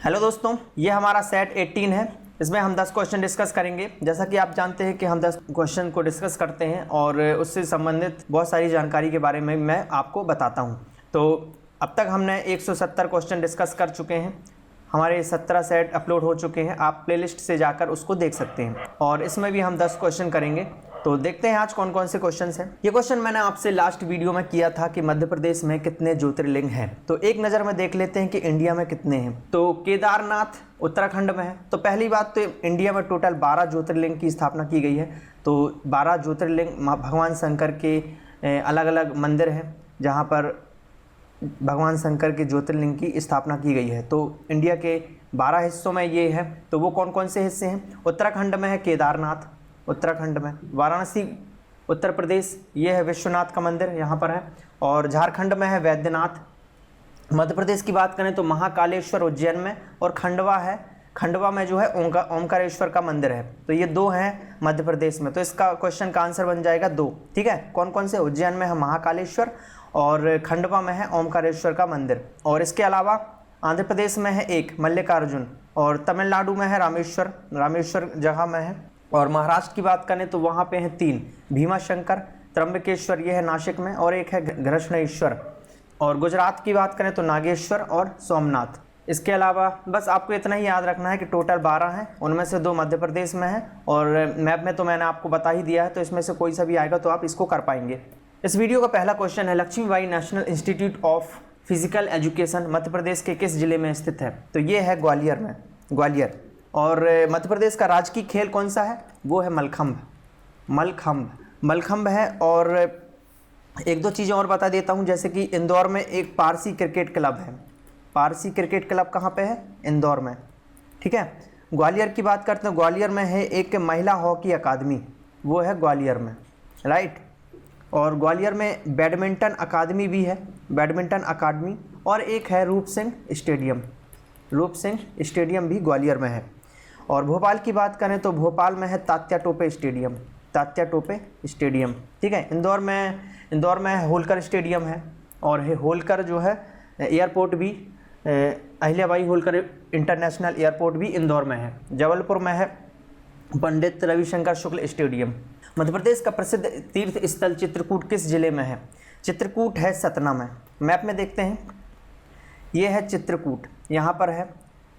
Hello दोस्तों, ये हमारा सेट 18 है। इसमें हम 10 क्वेश्चन डिस्कस करेंगे। जैसा कि आप जानते हैं कि हम 10 क्वेश्चन को डिस्कस करते हैं और उससे संबंधित बहुत सारी जानकारी के बारे में मैं आपको बताता हूं। तो अब तक हमने 170 क्वेश्चन डिस्कस कर चुके हैं। हमारे 17 सेट अपलोड हो चुके हैं। आप प्लेलिस्ट से जाकर उसको देख सकते हैं और इसमें भी हम 10 क्वेश्चन करेंगे। तो देखते हैं आज कौन कौन से क्वेश्चंस हैं। ये क्वेश्चन मैंने आपसे लास्ट वीडियो में किया था कि मध्य प्रदेश में कितने ज्योतिर्लिंग हैं। तो एक नज़र में देख लेते हैं कि इंडिया में कितने हैं। तो केदारनाथ उत्तराखंड में है। तो पहली बात तो इंडिया में टोटल 12 ज्योतिर्लिंग की स्थापना की गई है। तो 12 ज्योतिर्लिंग भगवान शंकर के अलग अलग मंदिर हैं जहाँ पर भगवान शंकर के ज्योतिर्लिंग की स्थापना की गई है। तो इंडिया के 12 हिस्सों में ये है। तो वो कौन कौन से हिस्से हैं? उत्तराखंड में है केदारनाथ, उत्तराखंड में। वाराणसी उत्तर प्रदेश, ये है विश्वनाथ का मंदिर यहाँ पर है। और झारखंड में है वैद्यनाथ। मध्य प्रदेश की बात करें तो महाकालेश्वर उज्जैन में, और खंडवा है, खंडवा में जो है ओंकारेश्वर का मंदिर है। तो ये 2 हैं मध्य प्रदेश में। तो इसका क्वेश्चन का आंसर बन जाएगा 2। ठीक है, कौन कौन से? उज्जैन में है महाकालेश्वर और खंडवा में है ओंकारेश्वर का मंदिर। और इसके अलावा आंध्र प्रदेश में है एक मल्लिकार्जुन, और तमिलनाडु में है रामेश्वर जगह में है। और महाराष्ट्र की बात करें तो वहाँ पे हैं 3, भीमाशंकर, त्र्यंबकेश्वर, ये है नासिक में, और एक है घृष्णेश्वर। और गुजरात की बात करें तो नागेश्वर और सोमनाथ। इसके अलावा बस आपको इतना ही याद रखना है कि टोटल 12 हैं, उनमें से 2 मध्य प्रदेश में है। और मैप में तो मैंने आपको बता ही दिया है, तो इसमें से कोई सा भी आएगा तो आप इसको कर पाएंगे। इस वीडियो का पहला क्वेश्चन है, Laxmibai national institute of physical education Madhya Pradesh के किस जिले में स्थित है? तो ये है ग्वालियर में, ग्वालियर। और मध्य प्रदेश का राजकीय खेल कौन सा है? वो है मलखंभ है। और 1-2 चीज़ें और बता देता हूँ, जैसे कि इंदौर में एक पारसी क्रिकेट क्लब है। पारसी क्रिकेट क्लब कहाँ पे है? इंदौर में। ठीक है। ग्वालियर की बात करते हैं, ग्वालियर में है एक महिला हॉकी अकादमी, वो है ग्वालियर में, राइट। और ग्वालियर में बैडमिंटन अकादमी भी है, बैडमिंटन अकादमी। और एक है रूप सिंह स्टेडियम भी ग्वालियर में है। और भोपाल की बात करें तो भोपाल में है तात्या टोपे स्टेडियम। ठीक है। इंदौर में होलकर स्टेडियम है। और होलकर जो है एयरपोर्ट भी, अहिल्याबाई होलकर इंटरनेशनल एयरपोर्ट भी इंदौर में है। जबलपुर में है पंडित रविशंकर शुक्ल स्टेडियम। मध्य प्रदेश का प्रसिद्ध तीर्थ स्थल चित्रकूट किस जिले में है? चित्रकूट है सतना में। मैप में देखते हैं, ये है चित्रकूट, यहाँ पर है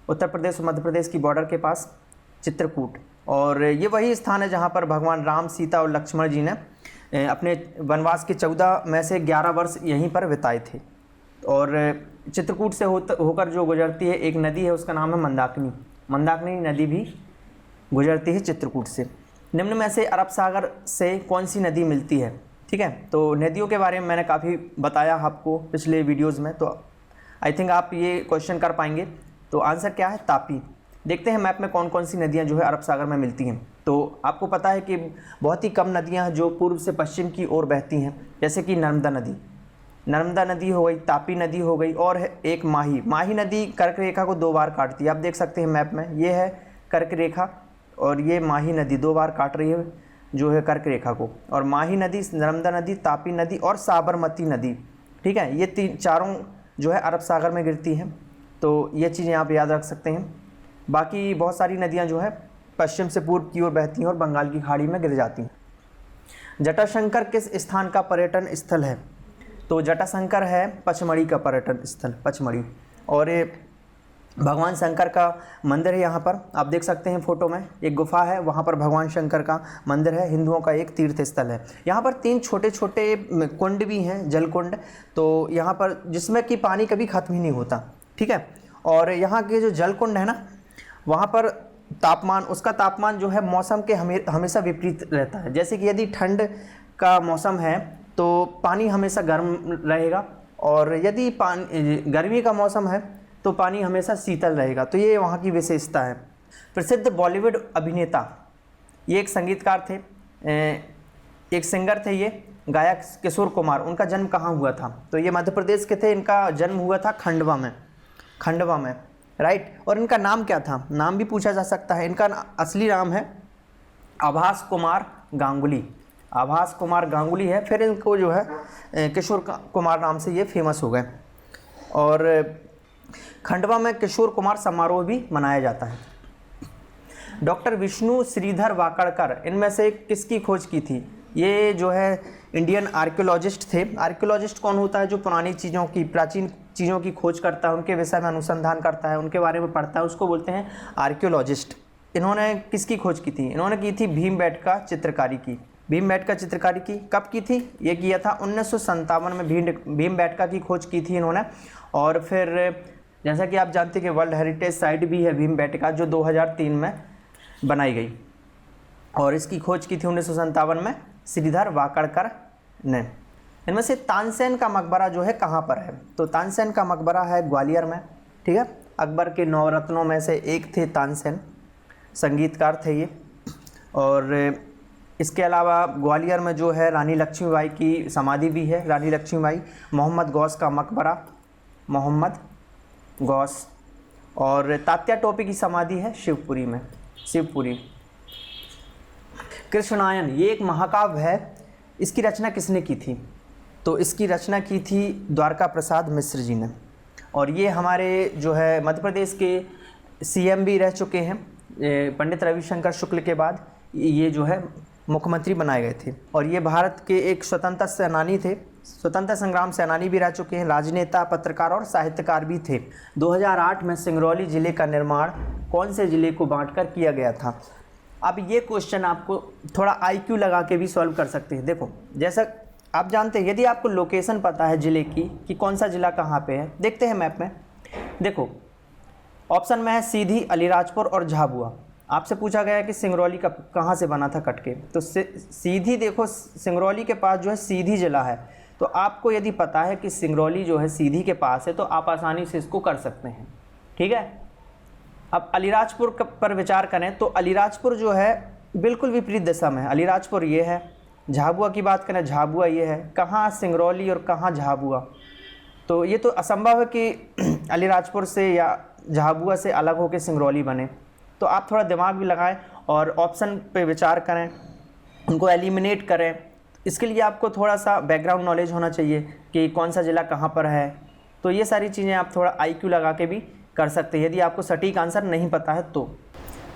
उत्तर प्रदेश और मध्य प्रदेश की बॉर्डर के पास चित्रकूट। और ये वही स्थान है जहाँ पर भगवान राम, सीता और लक्ष्मण जी ने अपने वनवास के 14 में से 11 वर्ष यहीं पर बिताए थे। और चित्रकूट से होकर जो गुजरती है एक नदी है, उसका नाम है मंदाकिनी नदी भी गुजरती है चित्रकूट से। निम्न में से अरब सागर से कौन सी नदी मिलती है? ठीक है। तो नदियों के बारे में मैंने काफ़ी बताया आपको पिछले वीडियोज़ में, तो आई थिंक आप ये क्वेश्चन कर पाएंगे। तो आंसर क्या है? तापी। देखते हैं मैप में कौन कौन सी नदियां जो है अरब सागर में मिलती हैं। तो आपको पता है कि बहुत ही कम नदियां जो पूर्व से पश्चिम की ओर बहती हैं, जैसे कि नर्मदा नदी हो गई, तापी नदी हो गई, और है एक माही नदी कर्क रेखा को 2 बार काटती है। आप देख सकते हैं मैप में, ये है कर्क रेखा और ये माही नदी 2 बार काट रही है जो है कर्क रेखा को। और माही नदी, नर्मदा नदी, तापी नदी और साबरमती नदी, ठीक है, ये चारों जो है अरब सागर में गिरती हैं। तो ये चीज़ें आप याद रख सकते हैं। बाकी बहुत सारी नदियां जो है पश्चिम से पूर्व की ओर बहती हैं और बंगाल की खाड़ी में गिर जाती हैं। जटाशंकर किस स्थान का पर्यटन स्थल है? तो जटाशंकर है पचमढ़ी का पर्यटन स्थल, पचमढ़ी। और ये भगवान शंकर का मंदिर है। यहाँ पर आप देख सकते हैं फोटो में, एक गुफा है, वहाँ पर भगवान शंकर का मंदिर है। हिंदुओं का एक तीर्थ स्थल है। यहाँ पर 3 छोटे छोटे कुंड भी हैं, जल कुंड, तो यहाँ पर जिसमें कि पानी कभी ख़त्म ही नहीं होता। ठीक है। और यहाँ के जो जल कुंड है ना, वहाँ पर उसका तापमान जो है मौसम के हमेशा विपरीत रहता है। जैसे कि यदि ठंड का मौसम है तो पानी हमेशा गर्म रहेगा, और यदि गर्मी का मौसम है तो पानी हमेशा शीतल रहेगा। तो ये वहाँ की विशेषता है। प्रसिद्ध बॉलीवुड अभिनेता, ये एक संगीतकार थे, एक सिंगर थे, ये गायक किशोर कुमार। उनका जन्म कहाँ हुआ था? तो ये मध्य प्रदेश के थे। इनका जन्म हुआ था खंडवा में, राइट। और इनका नाम क्या था? नाम भी पूछा जा सकता है। इनका असली नाम है आभास कुमार गांगुली है। फिर इनको जो है किशोर कुमार नाम से ये फेमस हो गए। और खंडवा में किशोर कुमार समारोह भी मनाया जाता है। डॉक्टर विष्णु श्रीधर वाकड़कर इनमें से किसकी खोज की थी? ये जो है इंडियन आर्कियोलॉजिस्ट थे। आर्कियोलॉजिस्ट कौन होता है? जो पुरानी चीज़ों की, प्राचीन चीज़ों की खोज करता है, उनके विषय में अनुसंधान करता है, उनके बारे में पढ़ता है, उसको बोलते हैं आर्कियोलॉजिस्ट। इन्होंने किसकी खोज की थी? इन्होंने की थी भीमबेटका चित्रकारी की। भीमबेटका चित्रकारी की कब की थी? ये किया था 1957 में भीमबेटका की खोज की थी इन्होंने। और फिर जैसा कि आप जानते हैं कि वर्ल्ड हेरिटेज साइट भी है भीमबेटका, जो 2003 में बनाई गई, और इसकी खोज की थी 1957 में श्रीधर वाकड़कर ने। इनमें से तानसेन का मकबरा जो है कहाँ पर है? तो तानसेन का मकबरा है ग्वालियर में, ठीक है। अकबर के 9 रत्नों में से एक थे तानसेन, संगीतकार थे ये। और इसके अलावा ग्वालियर में जो है रानी लक्ष्मीबाई की समाधि भी है, रानी लक्ष्मीबाई। मोहम्मद गौस का मकबरा, मोहम्मद गौस। और तात्या टोपे की समाधि है शिवपुरी में, शिवपुरी। कृष्णायन ये एक महाकाव्य है, इसकी रचना किसने की थी? तो इसकी रचना की थी द्वारका प्रसाद मिश्र जी ने। और ये हमारे जो है मध्य प्रदेश के सीएम भी रह चुके हैं। पंडित रविशंकर शुक्ल के बाद ये जो है मुख्यमंत्री बनाए गए थे। और ये भारत के एक स्वतंत्रता सेनानी थे, स्वतंत्रता संग्राम सेनानी भी रह चुके हैं, राजनेता, पत्रकार और साहित्यकार भी थे। 2008 में सिंगरौली ज़िले का निर्माण कौन से ज़िले को बांटकर किया गया था? अब ये क्वेश्चन आपको थोड़ा IQ लगा के भी सॉल्व कर सकते हैं। देखो, जैसा आप जानते हैं, यदि आपको लोकेशन पता है ज़िले की कि कौन सा ज़िला कहाँ पे है, देखते हैं मैप में। देखो, ऑप्शन में है सीधी, अलीराजपुर और झाबुआ। आपसे पूछा गया है कि सिंगरौली का कहाँ से बना था कट के, तो सीधी, देखो सिंगरौली के पास जो है सीधी ज़िला है। तो आपको यदि पता है कि सिंगरौली जो है सीधी के पास है, तो आप आसानी से इसको कर सकते हैं, ठीक है। अब अलीराजपुर पर विचार करें तो अलीराजपुर जो है बिल्कुल विपरीत दिशा में है। अलीराजपुर ये है, झाबुआ की बात करें, झाबुआ ये है। कहाँ सिंगरौली और कहाँ झाबुआ? तो ये तो असंभव है कि अलीराजपुर से या झाबुआ से अलग होकर सिंगरौली बने। तो आप थोड़ा दिमाग भी लगाएं और ऑप्शन पे विचार करें, उनको एलिमिनेट करें। इसके लिए आपको थोड़ा सा बैकग्राउंड नॉलेज होना चाहिए कि कौन सा ज़िला कहाँ पर है। तो ये सारी चीज़ें आप थोड़ा IQ लगा के भी कर सकते हैं, यदि आपको सटीक आंसर नहीं पता है तो।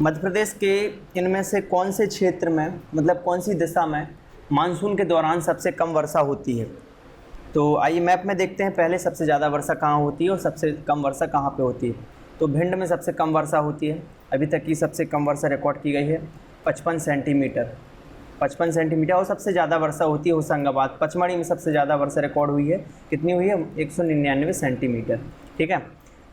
मध्य प्रदेश के इनमें से कौन से क्षेत्र में, मतलब कौन सी दिशा में मानसून के दौरान सबसे कम वर्षा होती है? तो आइए मैप में देखते हैं पहले सबसे ज़्यादा वर्षा कहाँ होती है और सबसे कम वर्षा कहाँ पे होती है। तो भिंड में सबसे कम वर्षा होती है, अभी तक की सबसे कम वर्षा रिकॉर्ड की गई है 55 सेंटीमीटर, 55 सेंटीमीटर। और सबसे ज़्यादा वर्षा होती है होशंगाबाद, पचमढ़ी में सबसे ज़्यादा वर्षा रिकॉर्ड हुई है, कितनी हुई है? 199 सेंटीमीटर, ठीक है।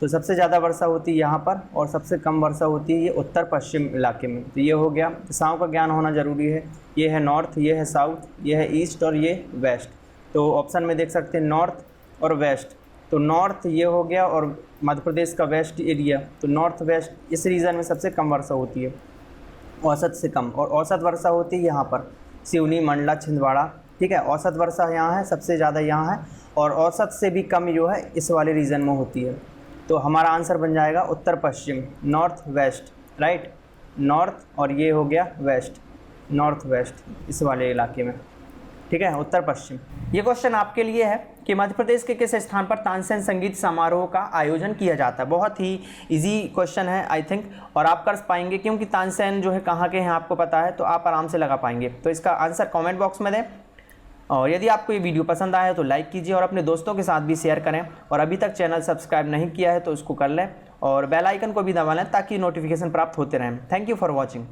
तो सबसे ज़्यादा वर्षा होती है यहाँ पर, और सबसे कम वर्षा होती है ये उत्तर पश्चिम इलाके में। तो ये हो गया, दिशाओं का ज्ञान होना ज़रूरी है। ये है नॉर्थ, ये है साउथ, ये है ईस्ट और ये वेस्ट। तो ऑप्शन में देख सकते हैं नॉर्थ और वेस्ट। तो नॉर्थ ये हो गया और मध्य प्रदेश का वेस्ट एरिया, तो नॉर्थ वेस्ट इस रीजन में सबसे कम वर्षा होती है, औसत से कम। और औसत वर्षा होती है यहाँ पर सिवनी, मंडला, छिंदवाड़ा, ठीक है। औसत वर्षा यहाँ है, सबसे ज़्यादा यहाँ है, और औसत से भी कम जो है इस वाले रीजन में होती है। तो हमारा आंसर बन जाएगा उत्तर पश्चिम, नॉर्थ वेस्ट, राइट। नॉर्थ और ये हो गया वेस्ट, नॉर्थ वेस्ट इस वाले इलाके में, ठीक है, उत्तर पश्चिम। ये क्वेश्चन आपके लिए है कि मध्य प्रदेश के किस स्थान पर तानसेन संगीत समारोह का आयोजन किया जाता है। बहुत ही इजी क्वेश्चन है आई थिंक, और आप कर पाएंगे क्योंकि तानसेन जो है कहाँ के हैं आपको पता है, तो आप आराम से लगा पाएंगे। तो इसका आंसर कमेंट बॉक्स में दें, और यदि आपको ये वीडियो पसंद आया है तो लाइक कीजिए और अपने दोस्तों के साथ भी शेयर करें। और अभी तक चैनल सब्सक्राइब नहीं किया है तो इसको कर लें और बेल आइकन को भी दबा लें ताकि नोटिफिकेशन प्राप्त होते रहें। Thank you for watching.